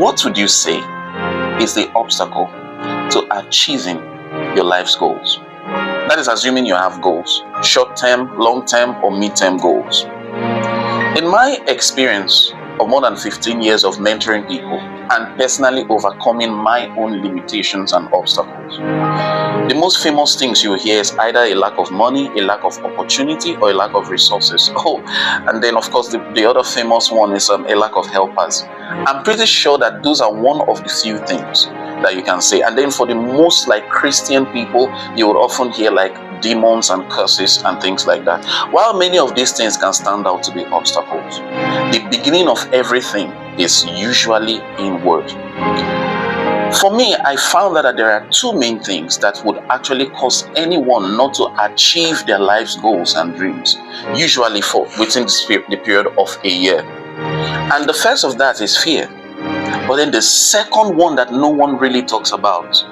what would you say is the obstacle to achieving your life's goals? That is assuming you have goals, short-term, long-term, or mid-term goals. In my experience of more than 15 years of mentoring people and personally overcoming my own limitations and obstacles, the most famous things you hear is either a lack of money, a lack of opportunity, or a lack of resources. Oh, and then of course the other famous one is a lack of helpers. I'm pretty sure that those are one of the few things that you can say. And then for the most Christian people, you would often hear demons and curses and things like that. While many of these things can stand out to be obstacles, the beginning of everything is usually inward. For me, I found that there are two main things that would actually cause anyone not to achieve their life's goals and dreams, usually within the period of a year. And the first of that is fear. But then the second one that no one really talks about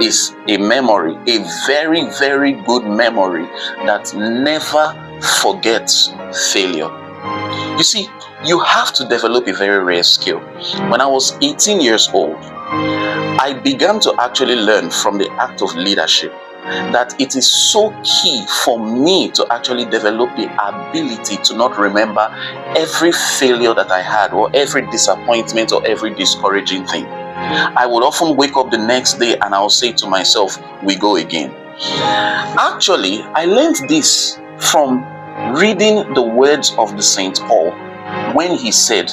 is a memory, a very, very good memory that never forgets failure. You see, you have to develop a very rare skill. When I was 18 years old, I began to actually learn from the act of leadership that it is so key for me to actually develop the ability to not remember every failure that I had, or every disappointment, or every discouraging thing. I would often wake up the next day and I'll say to myself, we go again. Actually, I learned this from reading the words of the Saint Paul when he said,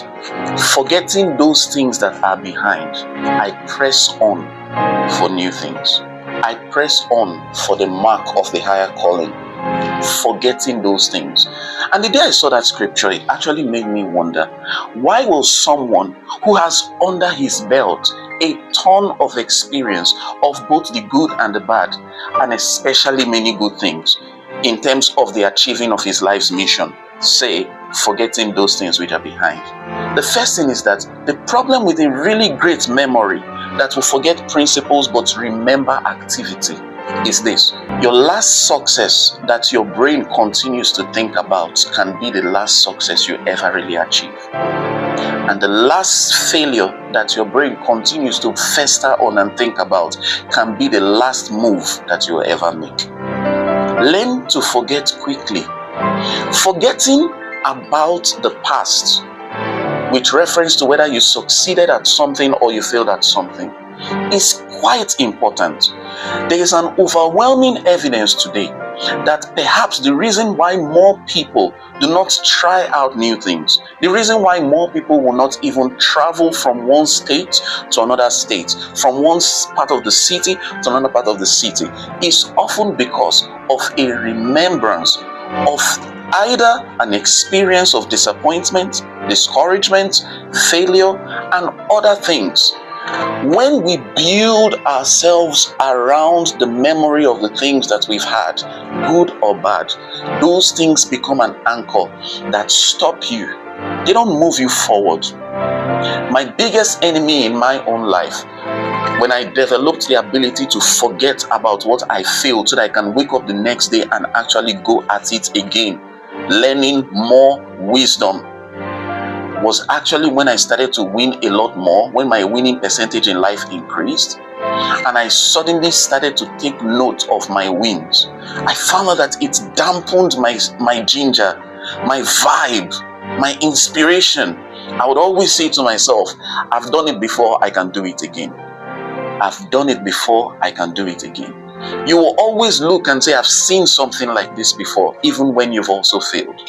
forgetting those things that are behind, I press on for new things. I press on for the mark of the higher calling, forgetting those things. And the day I saw that scripture, it actually made me wonder, why will someone who has under his belt a ton of experience of both the good and the bad, and especially many good things in terms of the achieving of his life's mission, say, forgetting those things which are behind? The first thing is that the problem with a really great memory that will forget principles but remember activity is this: your last success that your brain continues to think about can be the last success you ever really achieve. And the last failure that your brain continues to fester on and think about can be the last move that you will ever make. Learn to forget quickly. Forgetting about the past with reference to whether you succeeded at something or you failed at something is quite important. There is an overwhelming evidence today that perhaps the reason why more people do not try out new things, the reason why more people will not even travel from one state to another state, from one part of the city to another part of the city, is often because of a remembrance of either an experience of disappointment, discouragement, failure, and other things. When we build ourselves around the memory of the things that we've had, good or bad, those things become an anchor that stop you. They don't move you forward. My biggest enemy in my own life, when I developed the ability to forget about what I failed so that I can wake up the next day and actually go at it again, learning more wisdom, was actually when I started to win a lot more, when my winning percentage in life increased, and I suddenly started to take note of my wins. I found out that it dampened my ginger, my vibe, my inspiration. I would always say to myself, I've done it before, I can do it again. I've done it before, I can do it again. You will always look and say, I've seen something like this before, even when you've also failed.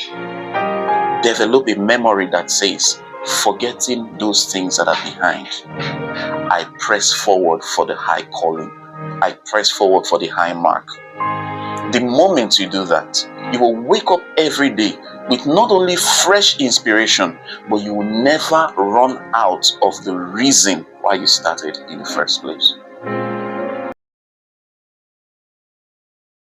Develop a memory that says, forgetting those things that are behind, I press forward for the high calling. I press forward for the high mark. The moment you do that, you will wake up every day with not only fresh inspiration, but you will never run out of the reason why you started in the first place.